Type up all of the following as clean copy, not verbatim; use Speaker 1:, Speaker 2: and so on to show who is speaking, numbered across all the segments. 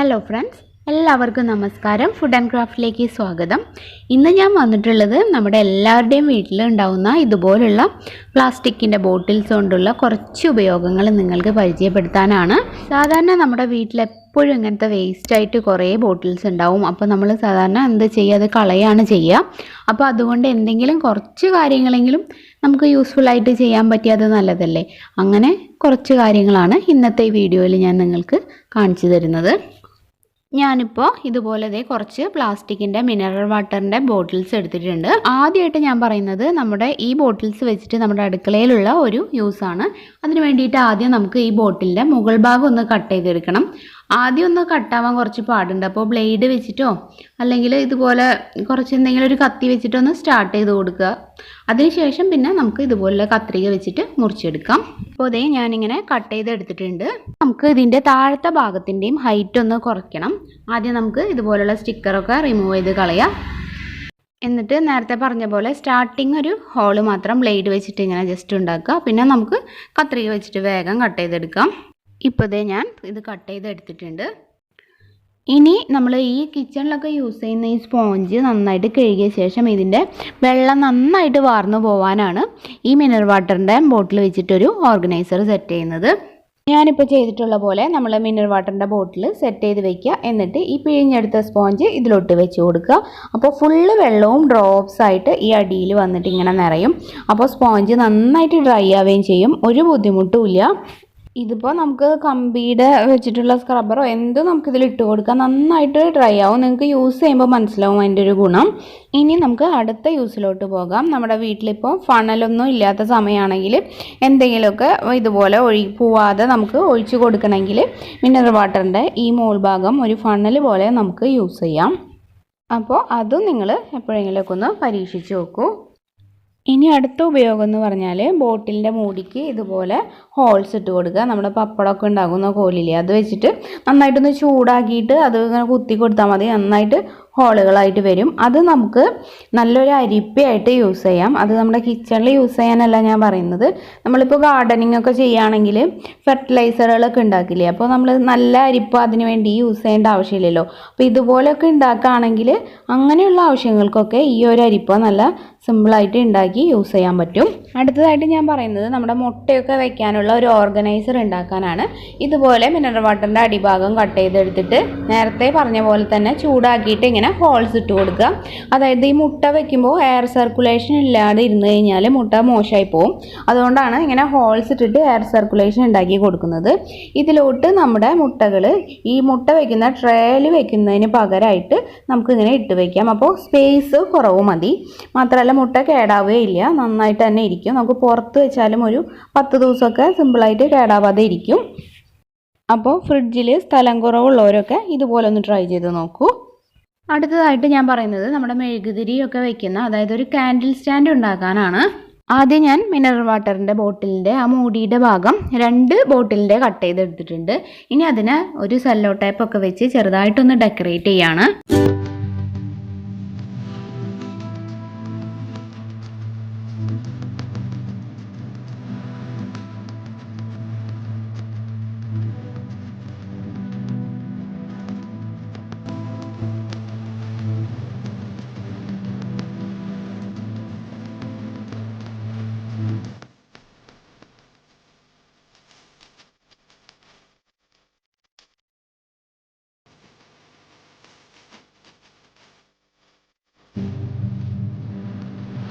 Speaker 1: Hello friends, എല്ലാവർക്കും നമസ്കാരം. Food and ക്രാഫ്റ്റിലേക്ക് സ്വാഗതം. ഇന്ന് ഞാൻ വന്നിട്ടുള്ളത് നമ്മുടെ എല്ലാവരുടെയും വീട്ടിലുണ്ടാവുന്ന ഇതുപോലുള്ള പ്ലാസ്റ്റിക്കിൻ്റെ ബോട്ടിൽസ് കൊണ്ടുള്ള കുറച്ച് ഉപയോഗങ്ങൾ നിങ്ങൾക്ക് പരിചയപ്പെടുത്താനാണ്. സാധാരണ നമ്മുടെ വീട്ടിൽ എപ്പോഴും ഇങ്ങനത്തെ വേസ്റ്റായിട്ട് കുറേ ബോട്ടിൽസ് ഉണ്ടാവും. അപ്പോൾ നമ്മൾ സാധാരണ എന്താ ചെയ്യുക, അത് കളയാണ് ചെയ്യുക. അപ്പോൾ അതുകൊണ്ട് എന്തെങ്കിലും കുറച്ച് കാര്യങ്ങളെങ്കിലും നമുക്ക് യൂസ്ഫുള്ളായിട്ട് ചെയ്യാൻ പറ്റിയത് നല്ലതല്ലേ. അങ്ങനെ കുറച്ച് കാര്യങ്ങളാണ് ഇന്നത്തെ ഈ വീഡിയോയിൽ ഞാൻ നിങ്ങൾക്ക് കാണിച്ചു തരുന്നത്. ഞാനിപ്പോൾ ഇതുപോലെ കുറച്ച് പ്ലാസ്റ്റിക്കിൻ്റെ മിനറൽ വാട്ടറിൻ്റെ ബോട്ടിൽസ് എടുത്തിട്ടുണ്ട്. ആദ്യമായിട്ട് ഞാൻ പറയുന്നത് നമ്മുടെ ഈ ബോട്ടിൽസ് വെച്ചിട്ട് നമ്മുടെ അടുക്കളയിലുള്ള ഒരു യൂസാണ്. അതിന് വേണ്ടിയിട്ട് ആദ്യം നമുക്ക് ഈ ബോട്ടിലിൻ്റെ മുകൾ ഭാഗം ഒന്ന് കട്ട് ചെയ്തെടുക്കണം. ആദ്യം ഒന്ന് കട്ടാവാൻ കുറച്ച് പാടുണ്ട്. അപ്പോൾ ബ്ലേഡ് വെച്ചിട്ടോ അല്ലെങ്കിൽ ഇതുപോലെ കുറച്ച് എന്തെങ്കിലും ഒരു കത്തി വെച്ചിട്ടോ ഒന്ന് സ്റ്റാർട്ട് ചെയ്ത് കൊടുക്കുക. അതിനുശേഷം പിന്നെ നമുക്ക് ഇതുപോലെ കത്രിക വെച്ചിട്ട് മുറിച്ചെടുക്കാം. അപ്പോൾ ഞാനിങ്ങനെ കട്ട് ചെയ്തെടുത്തിട്ടുണ്ട്. നമുക്ക് ഇതിൻ്റെ താഴത്തെ ഭാഗത്തിൻ്റെയും ഹൈറ്റ് ഒന്ന് കുറയ്ക്കണം. ആദ്യം നമുക്ക് ഇതുപോലുള്ള സ്റ്റിക്കറൊക്കെ റിമൂവ് ചെയ്ത് കളയാം. എന്നിട്ട് നേരത്തെ പറഞ്ഞ പോലെ സ്റ്റാർട്ടിങ് ഒരു ഹോള് മാത്രം ബ്ലേഡ് വെച്ചിട്ട് ഇങ്ങനെ ജസ്റ്റ് ഉണ്ടാക്കുക. പിന്നെ നമുക്ക് കത്രിക വെച്ചിട്ട് വേഗം കട്ട് ചെയ്തെടുക്കാം. ഇപ്പോൾ ഞാൻ ഇത് കട്ട് ചെയ്തെടുത്തിട്ടുണ്ട്. ഇനി നമ്മൾ ഈ കിച്ചണിലൊക്കെ യൂസ് ചെയ്യുന്ന ഈ സ്പോഞ്ച് നന്നായിട്ട് കഴുകിയ ശേഷം ഇതിൻ്റെ വെള്ളം നന്നായിട്ട് വാർന്നു പോകാനാണ് ഈ മിനറൽ വാട്ടറിൻ്റെ ബോട്ടിൽ വെച്ചിട്ടൊരു ഓർഗനൈസർ സെറ്റ് ചെയ്യുന്നത്. ഞാനിപ്പോൾ ചെയ്തിട്ടുള്ള പോലെ നമ്മൾ മിനറൽ വാട്ടറിൻ്റെ ബോട്ടിൽ സെറ്റ് ചെയ്ത് വെക്കുക. എന്നിട്ട് ഈ പിഴിഞ്ഞെടുത്ത സ്പോഞ്ച് ഇതിലോട്ട് വെച്ച് കൊടുക്കുക. അപ്പോൾ ഫുള്ള് വെള്ളവും ഡ്രോപ്സ് ആയിട്ട് ഈ അടിയിൽ വന്നിട്ട് ഇങ്ങനെ നിറയും. അപ്പോൾ സ്പോഞ്ച് നന്നായിട്ട് ഡ്രൈ ആവുകയും ചെയ്യും, ഒരു ബുദ്ധിമുട്ടുമില്ല. ഇതിപ്പോൾ നമുക്ക് കമ്പിയുടെ വെച്ചിട്ടുള്ള സ്ക്രബ്ബറോ എന്തും നമുക്കിതിൽ ഇട്ട് കൊടുക്കാം. നന്നായിട്ട് ഡ്രൈ ആവും. നിങ്ങൾക്ക് യൂസ് ചെയ്യുമ്പോൾ മനസ്സിലാവും അതിൻ്റെ ഒരു ഗുണം. ഇനി നമുക്ക് അടുത്ത യൂസിലോട്ട് പോകാം. നമ്മുടെ വീട്ടിലിപ്പോൾ ഫണലൊന്നും ഇല്ലാത്ത സമയമാണെങ്കിൽ എന്തെങ്കിലുമൊക്കെ ഇതുപോലെ പോവാതെ നമുക്ക് ഒഴിച്ചു കൊടുക്കണമെങ്കിൽ മിനറൽ വാട്ടറിൻ്റെ ഈ മോൾ ഭാഗം ഒരു ഫണൽ പോലെ നമുക്ക് യൂസ് ചെയ്യാം. അപ്പോൾ അതും നിങ്ങൾ എപ്പോഴെങ്കിലുമൊക്കെ ഒന്ന് പരീക്ഷിച്ച് നോക്കൂ. ഇനി അടുത്ത ഉപയോഗം എന്ന് പറഞ്ഞാൽ ബോട്ടിലിൻ്റെ മൂടിക്ക് ഇതുപോലെ ഹോൾസ് ഇട്ട് കൊടുക്കുക. നമ്മുടെ പപ്പടമൊക്കെ ഉണ്ടാകുന്ന കോലില്ലേ, അത് വെച്ചിട്ട് നന്നായിട്ടൊന്ന് ചൂടാക്കിയിട്ട് അത് ഇങ്ങനെ കുത്തി കൊടുത്താൽ മതി. നന്നായിട്ട് ഹോളുകളായിട്ട് വരും. അത് നമുക്ക് നല്ലൊരു അരിപ്പയായിട്ട് യൂസ് ചെയ്യാം. അത് നമ്മുടെ കിച്ചണിൽ യൂസ് ചെയ്യാനല്ല ഞാൻ പറയുന്നത്. നമ്മളിപ്പോൾ ഗാർഡനിങ് ഒക്കെ ചെയ്യുകയാണെങ്കിൽ ഫെർട്ടിലൈസറുകളൊക്കെ ഉണ്ടാക്കില്ലേ, അപ്പോൾ നമ്മൾ നല്ല അരിപ്പ അതിന് വേണ്ടി യൂസ് ചെയ്യേണ്ട ആവശ്യമില്ലല്ലോ. അപ്പോൾ ഇതുപോലെയൊക്കെ ഉണ്ടാക്കുകയാണെങ്കിൽ അങ്ങനെയുള്ള ആവശ്യങ്ങൾക്കൊക്കെ ഈ ഒരു അരിപ്പ നല്ല സിമ്പിളായിട്ട് ഉണ്ടാക്കി യൂസ് ചെയ്യാൻ പറ്റും. അടുത്തതായിട്ട് ഞാൻ പറയുന്നത് നമ്മുടെ മുട്ടയൊക്കെ വെക്കാനുള്ള ഒരു ഓർഗനൈസർ ഉണ്ടാക്കാനാണ്. ഇതുപോലെ മിനറൽ വാട്ടറിൻ്റെ അടിഭാഗം കട്ട് ചെയ്തെടുത്തിട്ട് നേരത്തെ പറഞ്ഞ പോലെ തന്നെ ചൂടാക്കിയിട്ട് ഇങ്ങനെ ഹോൾസ് ഇട്ട് കൊടുക്കുക. അതായത് ഈ മുട്ട വെക്കുമ്പോൾ എയർ സർക്കുലേഷൻ ഇല്ലാതെ ഇരുന്ന് കഴിഞ്ഞാൽ മുട്ട മോശമായി പോകും. അതുകൊണ്ടാണ് ഇങ്ങനെ ഹോൾസ് ഇട്ടിട്ട് എയർ സർക്കുലേഷൻ ഉണ്ടാക്കി കൊടുക്കുന്നത്. ഇതിലോട്ട് നമ്മുടെ മുട്ടകൾ ഈ മുട്ട വെക്കുന്ന ട്രേയിൽ വെക്കുന്നതിന് പകരമായിട്ട് നമുക്കിങ്ങനെ ഇട്ട് വയ്ക്കാം. അപ്പോൾ സ്പേസ് കുറവ് മതി. മാത്രമല്ല മുട്ട കേടാവുകയില്ല, നന്നായിട്ട് തന്നെ ഇരിക്കും. നമുക്ക് പുറത്ത് വെച്ചാലും ഒരു 10 ദിവസമൊക്കെ സിമ്പിളായിട്ട് കേടാവാതെ ഇരിക്കും. അപ്പോൾ ഫ്രിഡ്ജിൽ സ്ഥലം കുറവുള്ളവരൊക്കെ ഇതുപോലെ ഒന്ന് ട്രൈ ചെയ്ത് നോക്കൂ. അടുത്തതായിട്ട് ഞാൻ പറയുന്നത് നമ്മുടെ മെഴുകുതിരിയൊക്കെ വെക്കുന്ന, അതായത് ഒരു കാൻഡിൽ സ്റ്റാൻഡ് ഉണ്ടാക്കാനാണ്. ആദ്യം ഞാൻ മിനറൽ വാട്ടറിൻ്റെ ബോട്ടിലിൻ്റെ ആ മൂടിയുടെ ഭാഗം 2 ബോട്ടിലിൻ്റെ കട്ട് ചെയ്തെടുത്തിട്ടുണ്ട്. ഇനി അതിന് ഒരു സെല്ലോ ടേപ്പൊക്കെ വെച്ച് ചെറുതായിട്ടൊന്ന് ഡെക്കറേറ്റ് ചെയ്യാണ്.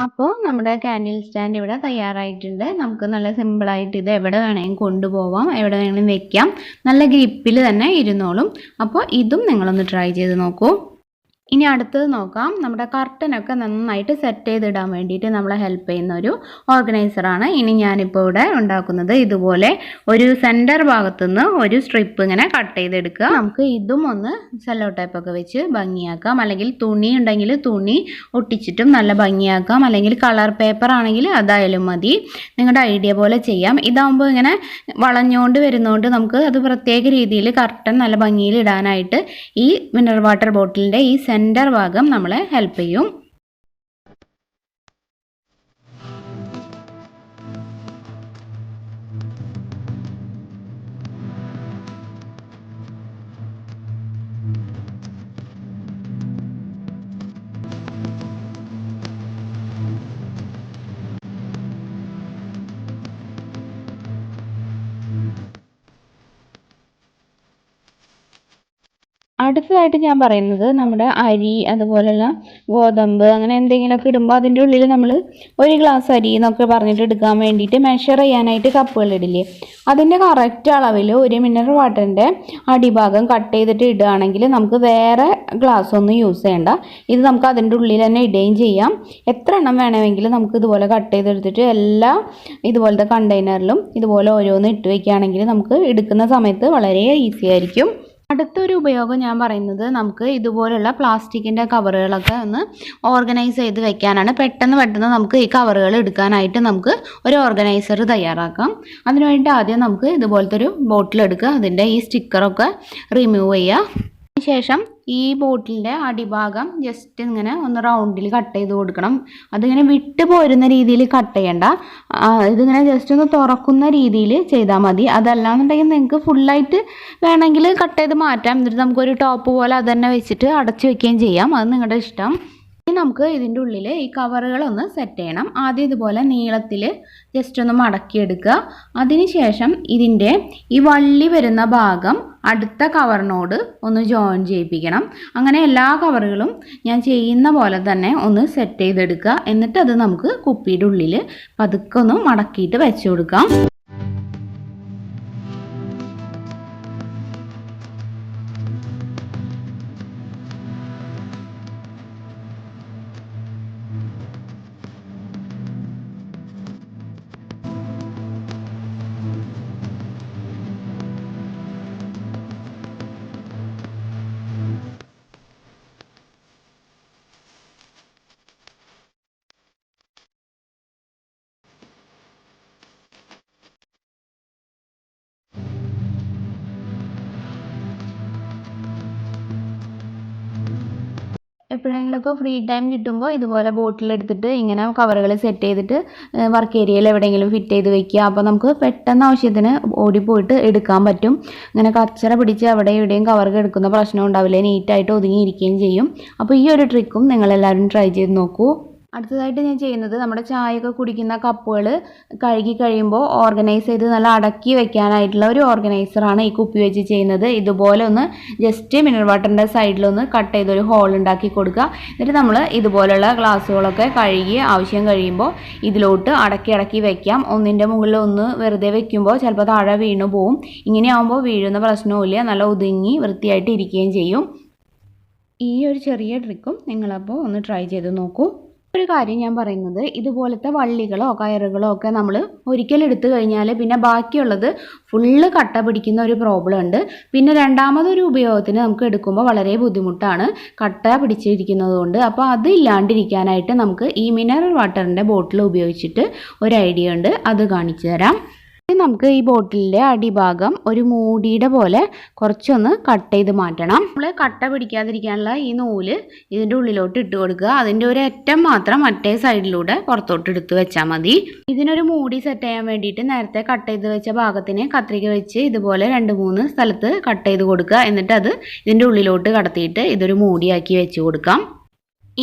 Speaker 1: അപ്പോൾ നമ്മുടെ കാൻഡിൽ സ്റ്റാൻഡ് ഇവിടെ തയ്യാറായിട്ടുണ്ട്. നമുക്ക് നല്ല സിമ്പിളായിട്ട് ഇത് എവിടെ വേണമെങ്കിലും കൊണ്ടുപോകാം, എവിടെ വേണമെങ്കിലും വെക്കാം. നല്ല ഗ്രിപ്പിൽ തന്നെ ഇരുന്നോളും. അപ്പോൾ ഇതും നിങ്ങളൊന്ന് ട്രൈ ചെയ്ത് നോക്കൂ. ഇനി അടുത്തത് നോക്കാം. നമ്മുടെ കർട്ടനൊക്കെ നന്നായിട്ട് സെറ്റ് ചെയ്തിടാൻ വേണ്ടിയിട്ട് നമ്മളെ ഹെൽപ്പ് ചെയ്യുന്ന ഒരു ഓർഗനൈസറാണ്. ഇനി ഞാനിപ്പോൾ ഇവിടെ ഉണ്ടാക്കുന്നത് ഇതുപോലെ ഒരു സെൻറ്റർ ഭാഗത്തുനിന്ന് ഒരു സ്ട്രിപ്പ് ഇങ്ങനെ കട്ട് ചെയ്തെടുക്കുക. നമുക്ക് ഇതും ഒന്ന് സെല്ലോ ടേപ്പൊക്കെ വെച്ച് ഭംഗിയാക്കാം. അല്ലെങ്കിൽ തുണി ഉണ്ടെങ്കിൽ തുണി ഒട്ടിച്ചിട്ടും നല്ല ഭംഗിയാക്കാം. അല്ലെങ്കിൽ കളർ പേപ്പർ ആണെങ്കിൽ അതായാലും മതി. നിങ്ങളുടെ ഐഡിയ പോലെ ചെയ്യാം. ഇതാകുമ്പോൾ ഇങ്ങനെ വളഞ്ഞുകൊണ്ട് വരുന്നതുകൊണ്ട് നമുക്ക് അത് പ്രത്യേക രീതിയിൽ കർട്ടൻ നല്ല ഭംഗിയിൽ ഇടാനായിട്ട് ഈ മിനറൽ വാട്ടർ ബോട്ടിലിൻ്റെ ഈ സെൻറ്റർ ഭാഗം നമ്മളെ ഹെൽപ്പ് ചെയ്യും. അടുത്തതായിട്ട് ഞാൻ പറയുന്നത് നമ്മുടെ അരി അതുപോലെയുള്ള ഗോതമ്പ് അങ്ങനെ എന്തെങ്കിലുമൊക്കെ ഇടുമ്പോൾ അതിൻ്റെ ഉള്ളിൽ നമ്മൾ 1 ഗ്ലാസ് അരി എന്നൊക്കെ പറഞ്ഞിട്ട് എടുക്കാൻ വേണ്ടിയിട്ട് മെഷർ ചെയ്യാനായിട്ട് കപ്പുകൾ ഇടില്ലേ, അതിൻ്റെ കറക്റ്റ് അളവിൽ ഒരു മിനറൽ വാട്ടറിൻ്റെ അടിഭാഗം കട്ട് ചെയ്തിട്ട് ഇടുകയാണെങ്കിൽ നമുക്ക് വേറെ ഗ്ലാസ് ഒന്നും യൂസ് ചെയ്യേണ്ട. ഇത് നമുക്ക് അതിൻ്റെ ഉള്ളിൽ തന്നെ ഇടുകയും ചെയ്യാം. എത്ര എണ്ണം വേണമെങ്കിലും നമുക്ക് ഇതുപോലെ കട്ട് ചെയ്തെടുത്തിട്ട് എല്ലാ ഇതുപോലത്തെ കണ്ടെയ്നറിലും ഇതുപോലെ ഓരോന്ന് ഇട്ട് വയ്ക്കുകയാണെങ്കിൽ നമുക്ക് എടുക്കുന്ന സമയത്ത് വളരെ ഈസി ആയിരിക്കും. അടുത്തൊരു ഉപയോഗം ഞാൻ പറയുന്നത് നമുക്ക് ഇതുപോലുള്ള പ്ലാസ്റ്റിക്കിൻ്റെ കവറുകളൊക്കെ ഒന്ന് ഓർഗനൈസ് ചെയ്ത് വെക്കാനാണ്. പെട്ടെന്ന് നമുക്ക് ഈ കവറുകൾ എടുക്കാനായിട്ട് നമുക്ക് ഒരു ഓർഗനൈസർ തയ്യാറാക്കാം. അതിനുവേണ്ടി ആദ്യം നമുക്ക് ഇതുപോലത്തെ ഒരു ബോട്ടിൽ എടുക്കുക, അതിൻ്റെ ഈ സ്റ്റിക്കറൊക്കെ റിമൂവ് ചെയ്യുക. ശേഷം ഈ ബോട്ടിലിൻ്റെ അടിഭാഗം ജസ്റ്റ് ഇങ്ങനെ ഒന്ന് റൗണ്ടിൽ കട്ട് ചെയ്ത് കൊടുക്കണം. അതിങ്ങനെ വിട്ട് പോരുന്ന രീതിയിൽ കട്ട് ചെയ്യണ്ട, ഇതിങ്ങനെ ജസ്റ്റ് ഒന്ന് തുറക്കുന്ന രീതിയിൽ ചെയ്താൽ മതി. അതല്ലാന്നുണ്ടെങ്കിൽ നിങ്ങൾക്ക് ഫുള്ളായിട്ട് വേണമെങ്കിൽ കട്ട് ചെയ്ത് മാറ്റാം. എന്നിട്ട് നമുക്കൊരു ടോപ്പ് പോലെ അത് തന്നെ വെച്ചിട്ട് അടച്ചു വെക്കുകയും ചെയ്യാം, അത് നിങ്ങളുടെ ഇഷ്ടം. ഇനി നമുക്ക് ഇതിൻ്റെ ഉള്ളിൽ ഈ കവറുകളൊന്ന് സെറ്റ് ചെയ്യണം. ആദ്യം ഇതുപോലെ നീളത്തിൽ ജസ്റ്റ് ഒന്ന് മടക്കിയെടുക്കുക. അതിനുശേഷം ഇതിൻ്റെ ഈ വള്ളി വരുന്ന ഭാഗം അടുത്ത കവറിനോട് ഒന്ന് ജോയിൻ ചെയ്യിപ്പിക്കണം. അങ്ങനെ എല്ലാ കവറുകളും ഞാൻ ചെയ്യുന്ന പോലെ തന്നെ ഒന്ന് സെറ്റ് ചെയ്തെടുക്കുക. എന്നിട്ട് അത് നമുക്ക് കുപ്പിയുടെ ഉള്ളിൽ പതുക്കെ ഒന്ന് മടക്കിയിട്ട് വെച്ച് കൊടുക്കാം. എപ്പോഴെങ്കിലുമൊക്കെ ഫ്രീ ടൈം കിട്ടുമ്പോൾ ഇതുപോലെ ബോട്ടിലെടുത്തിട്ട് ഇങ്ങനെ കവറുകൾ സെറ്റ് ചെയ്തിട്ട് വർക്ക് ഏരിയയിൽ എവിടെയെങ്കിലും ഫിറ്റ് ചെയ്ത് വെക്കുക. അപ്പോൾ നമുക്ക് പെട്ടെന്ന് ആവശ്യത്തിന് ഓടിപ്പോയിട്ട് എടുക്കാൻ പറ്റും. ഇങ്ങനെ കച്ചറ പിടിച്ച് അവിടെ ഇവിടെയും കവറുകൾ എടുക്കുന്ന പ്രശ്നം ഉണ്ടാവില്ല, നീറ്റായിട്ട് ഒതുങ്ങിയിരിക്കുകയും ചെയ്യും. അപ്പോൾ ഈ ഒരു ട്രിക്കും നിങ്ങളെല്ലാവരും ട്രൈ ചെയ്ത് നോക്കൂ. അടുത്തതായിട്ട് ഞാൻ ചെയ്യുന്നത് നമ്മുടെ ചായയൊക്കെ കുടിക്കുന്ന കപ്പുകൾ കഴുകി കഴിയുമ്പോൾ ഓർഗനൈസ് ചെയ്ത് നല്ല അടക്കി വെക്കാനായിട്ടുള്ള ഒരു ഓർഗനൈസറാണ് ഈ കുപ്പി വെച്ച് ചെയ്യുന്നത്. ഇതുപോലെ ഒന്ന് ജസ്റ്റ് മിനറൽ വാട്ടറിൻ്റെ സൈഡിലൊന്ന് കട്ട് ചെയ്തൊരു ഹോൾ ഉണ്ടാക്കി കൊടുക്കുക. എന്നിട്ട് നമ്മൾ ഇതുപോലുള്ള ഗ്ലാസ്സുകളൊക്കെ കഴുകി ആവശ്യം കഴിയുമ്പോൾ ഇതിലോട്ട് അടക്കി വെക്കാം. ഒന്നിൻ്റെ മുകളിൽ ഒന്ന് വെറുതെ വെക്കുമ്പോൾ ചിലപ്പോൾ താഴെ വീണു പോവും. ഇങ്ങനെയാകുമ്പോൾ വീഴുന്ന പ്രശ്നവുമില്ല, നല്ല ഒതുങ്ങി വൃത്തിയായിട്ട് ഇരിക്കുകയും ചെയ്യും. ഈ ഒരു ചെറിയ ട്രിക്കും നിങ്ങളപ്പോൾ ഒന്ന് ട്രൈ ചെയ്ത് നോക്കൂ. ഒരു കാര്യം ഞാൻ പറയുന്നത്, ഇതുപോലത്തെ വള്ളികളോ കയറുകളോ ഒക്കെ നമ്മൾ ഒരിക്കലെടുത്തു കഴിഞ്ഞാൽ പിന്നെ ബാക്കിയുള്ളത് ഫുള്ള് കട്ട പിടിക്കുന്ന ഒരു പ്രോബ്ലം ഉണ്ട്. പിന്നെ രണ്ടാമതൊരു ഉപയോഗത്തിന് നമുക്ക് എടുക്കുമ്പോൾ വളരെ ബുദ്ധിമുട്ടാണ്, കട്ട പിടിച്ചിരിക്കുന്നത് കൊണ്ട്. അപ്പോൾ അത് ഇല്ലാണ്ടിരിക്കാനായിട്ട് നമുക്ക് ഈ മിനറൽ വാട്ടറിൻ്റെ ബോട്ടിൽ ഉപയോഗിച്ചിട്ട് ഒരു ഐഡിയ ഉണ്ട്, അത് കാണിച്ചു തരാം. നമുക്ക് ഈ ബോട്ടിലിൻ്റെ അടിഭാഗം ഒരു മൂടിയുടെ പോലെ കുറച്ചൊന്ന് കട്ട് ചെയ്ത് മാറ്റണം. നമ്മൾ കട്ട പിടിക്കാതിരിക്കാനുള്ള ഈ നൂല് ഇതിൻ്റെ ഉള്ളിലോട്ട് ഇട്ട് കൊടുക്കുക. അതിൻ്റെ ഒരു അറ്റം മാത്രം മറ്റേ സൈഡിലൂടെ പുറത്തോട്ട് എടുത്ത് വെച്ചാൽ മതി. ഇതിനൊരു മൂടി സെറ്റ് ചെയ്യാൻ വേണ്ടിയിട്ട് നേരത്തെ കട്ട് ചെയ്ത് വെച്ച ഭാഗത്തിന് കത്രിക വെച്ച് ഇതുപോലെ 2-3 സ്ഥലത്ത് കട്ട് ചെയ്ത് കൊടുക്കുക. എന്നിട്ട് അത് ഇതിൻ്റെ ഉള്ളിലോട്ട് കടത്തിയിട്ട് ഇതൊരു മൂടിയാക്കി വെച്ച് കൊടുക്കാം.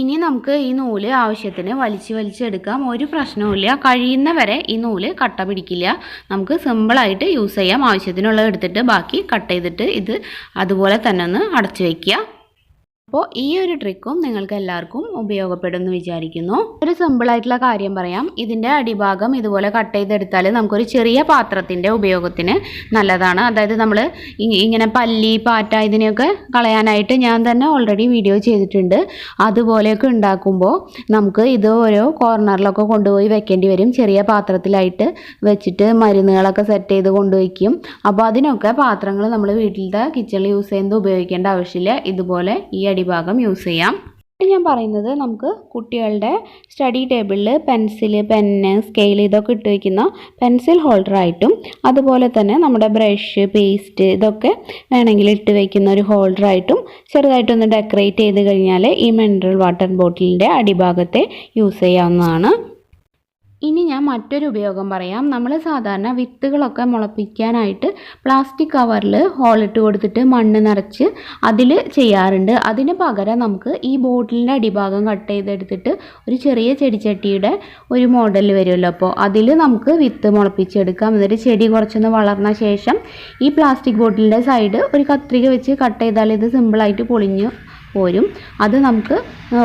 Speaker 1: ഇനി നമുക്ക് ഈ നൂല് ആവശ്യത്തിന് വലിച്ചെടുക്കാം, ഒരു പ്രശ്നവുമില്ല. കഴിയുന്നവരെ ഈ നൂല് കട്ട പിടിക്കില്ല, നമുക്ക് സിമ്പിളായിട്ട് യൂസ് ചെയ്യാം. ആവശ്യത്തിനുള്ളത് എടുത്തിട്ട് ബാക്കി കട്ട് ചെയ്തിട്ട് ഇത് അതുപോലെ തന്നെ ഒന്ന് അടച്ചു വയ്ക്കുക. അപ്പോൾ ഈ ഒരു ട്രിക്കും നിങ്ങൾക്ക് എല്ലാവർക്കും ഉപയോഗപ്പെടുമെന്ന് വിചാരിക്കുന്നു. ഒരു സിമ്പിളായിട്ടുള്ള കാര്യം പറയാം, ഇതിൻ്റെ അടിഭാഗം ഇതുപോലെ കട്ട് ചെയ്തെടുത്താൽ നമുക്കൊരു ചെറിയ പാത്രത്തിൻ്റെ ഉപയോഗത്തിന് നല്ലതാണ്. അതായത് നമ്മൾ ഇങ്ങനെ പല്ലി പാറ്റ ഇതിനെയൊക്കെ കളയാനായിട്ട് ഞാൻ തന്നെ ഓൾറെഡി വീഡിയോ ചെയ്തിട്ടുണ്ട്. അതുപോലെയൊക്കെ ഉണ്ടാക്കുമ്പോൾ നമുക്ക് ഇത് ഓരോ കോർണറിലൊക്കെ കൊണ്ടുപോയി വെക്കേണ്ടി വരും. ചെറിയ പാത്രത്തിലായിട്ട് വെച്ചിട്ട് മരുന്നുകളൊക്കെ സെറ്റ് ചെയ്ത് കൊണ്ടുവയ്ക്കും. അപ്പോൾ അതിനൊക്കെ പാത്രങ്ങൾ നമ്മൾ വീട്ടിലത്തെ കിച്ചണിൽ യൂസ് ചെയ്യുന്നത് ഉപയോഗിക്കേണ്ട ആവശ്യമില്ല. ഇതുപോലെ ഈ ഭാഗം യൂസ് ചെയ്യാം. ഞാൻ പറയുന്നത്, നമുക്ക് കുട്ടികളുടെ സ്റ്റഡി ടേബിളിൽ പെൻസിൽ, പെന്ന്, സ്കെയിൽ ഇതൊക്കെ ഇട്ട് വയ്ക്കുന്ന പെൻസിൽ ഹോൾഡറായിട്ടും അതുപോലെ തന്നെ നമ്മുടെ ബ്രഷ്, പേസ്റ്റ് ഇതൊക്കെ വേണമെങ്കിൽ ഇട്ട് വയ്ക്കുന്ന ഒരു ഹോൾഡറായിട്ടും ചെറുതായിട്ടൊന്ന് ഡെക്കറേറ്റ് ചെയ്ത് കഴിഞ്ഞാൽ ഈ മിനറൽ വാട്ടർ ബോട്ടിലിൻ്റെ അടിഭാഗത്തെ യൂസ് ചെയ്യാവുന്നതാണ്. ഇനി ഞാൻ ഞാൻ മറ്റൊരു ഉപയോഗം പറയാം. നമ്മൾ സാധാരണ വിത്തുകളൊക്കെ മുളപ്പിക്കാനായിട്ട് പ്ലാസ്റ്റിക് കവറിൽ ഹോളിട്ട് കൊടുത്തിട്ട് മണ്ണ് നിറച്ച് അതിൽ ചെയ്യാറുണ്ട്. അതിന് പകരം നമുക്ക് ഈ ബോട്ടിലിൻ്റെ അടിഭാഗം കട്ട് ചെയ്തെടുത്തിട്ട് ഒരു ചെറിയ ചെടിച്ചട്ടിയുടെ ഒരു മോഡൽ വരുമല്ലോ, അപ്പോൾ അതിൽ നമുക്ക് വിത്ത് മുളപ്പിച്ചെടുക്കാം. എന്നിട്ട് ചെടി കുറച്ചൊന്ന് വളർന്ന ശേഷം ഈ പ്ലാസ്റ്റിക് ബോട്ടിലിൻ്റെ സൈഡ് ഒരു കത്രിക വെച്ച് കട്ട് ചെയ്താൽ ഇത് സിമ്പിളായിട്ട് പൊളിഞ്ഞു പോരും. അത് നമുക്ക്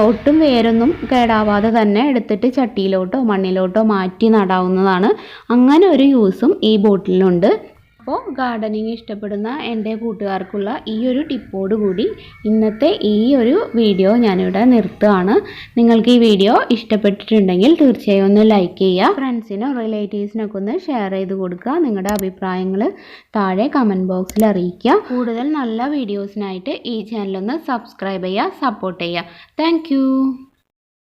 Speaker 1: ഒട്ടും വേരൊന്നും കേടാവാതെ തന്നെ എടുത്തിട്ട് ചട്ടിയിലോട്ടോ മണ്ണിലോട്ടോ മാറ്റി നടാവുന്നതാണ്. അങ്ങനെ ഒരു യൂസും ഈ ബോട്ടിലുണ്ട്. അപ്പോൾ ഗാർഡനിങ് ഇഷ്ടപ്പെടുന്ന എൻ്റെ കൂട്ടുകാർക്കുള്ള ഈ ഒരു ടിപ്പോടുകൂടി ഇന്നത്തെ ഈ ഒരു വീഡിയോ ഞാനിവിടെ നിർത്തുകയാണ്. നിങ്ങൾക്ക് ഈ വീഡിയോ ഇഷ്ടപ്പെട്ടിട്ടുണ്ടെങ്കിൽ തീർച്ചയായും ഒന്ന് ലൈക്ക് ചെയ്യുക. ഫ്രണ്ട്സിനോ റിലേറ്റീവ്സിനൊക്കെ ഒന്ന് ഷെയർ ചെയ്ത് കൊടുക്കുക. നിങ്ങളുടെ അഭിപ്രായങ്ങൾ താഴെ കമൻറ്റ് ബോക്സിൽ അറിയിക്കുക. കൂടുതൽ നല്ല വീഡിയോസിനായിട്ട് ഈ ചാനലൊന്ന് സബ്സ്ക്രൈബ് ചെയ്യുക, സപ്പോർട്ട് ചെയ്യുക. താങ്ക്